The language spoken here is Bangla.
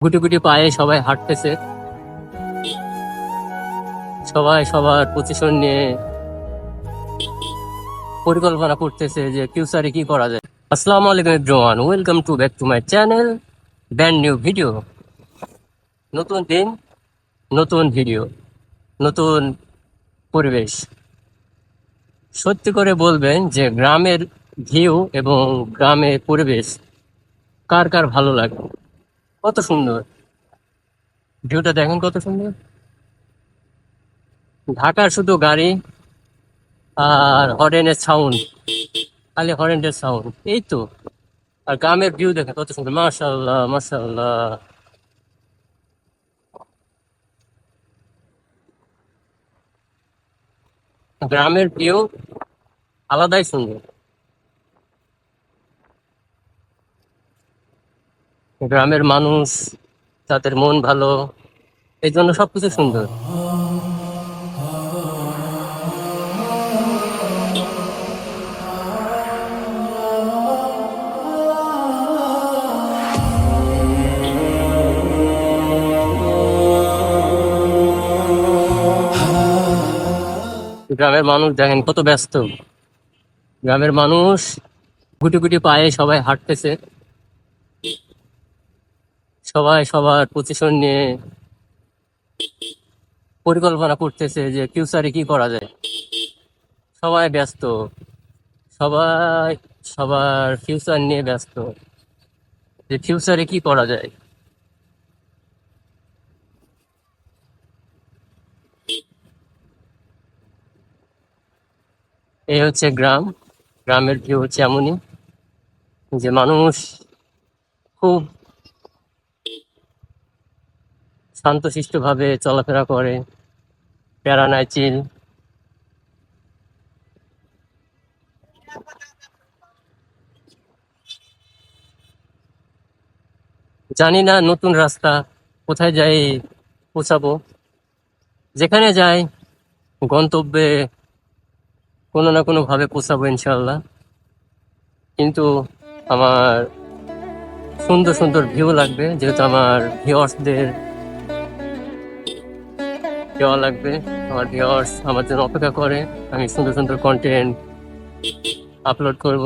গুটি গুটি পায়ে সবাই হাঁটতেছে, সবাই সবার পজিশন নিয়ে পরিকল্পনা করতেছে যে ফিউচারে কি করা যায়। আসসালামু আলাইকুম everyone, welcome to back to my channel, brand new video. নতুন দিন, নতুন ভিডিও, নতুন পরিবেশ। সত্যি করে বলবেন যে গ্রামের ভিউ এবং গ্রামের পরিবেশ কার কার ভালো লাগে। কত সুন্দর ভিউটা, দেখেন কত সুন্দর। ঢাকার শুধু গাড়ি আর হরেনের সাউন্ড, খালি হরেনের সাউন্ড, এই তো। আর গ্রামের ভিউ দেখেন কত সুন্দর, মাশাআল্লাহ মাশাআল্লাহ। গ্রামের ভিউ আলাদাই সুন্দর। গ্রামের মানুষ, তাদের মন ভালো, এই জন্য সবকিছু সুন্দর। গ্রামের মানুষ দেখেন কত ব্যস্ত। গ্রামের মানুষ গুটি গুটি পায়ে সবাই হাঁটতেছে, সবাই সবার পজিশন নিয়ে পরিকল্পনা করতেছে যে ফিউচারে কি করা যায়। সবাই ব্যস্ত, সবাই সবার ফিউচার নিয়ে ব্যস্ত, যে ফিউচারে কি করা যায়। এই হচ্ছে গ্রাম। গ্রামের ভিউ হচ্ছে এমনই যে মানুষ খুব শান্তশিষ্ট ভাবে চলাফেরা করে, প্যারা নাই, চিল। জানি না নতুন রাস্তা কোথায় যাই পৌঁছাবো। যেখানে যাই গন্তব্যে কোনো না কোনো ভাবে পৌঁছাবো ইনশাল্লাহ। কিন্তু আমার সুন্দর সুন্দর ভিউ লাগবে, যেহেতু আমার ভিউয়ার্সদের দেওয়া লাগবে। আমার ভিউয়ার্স আমার জন্য অপেক্ষা করে, আমি সুন্দর সুন্দর কন্টেন্ট আপলোড করব।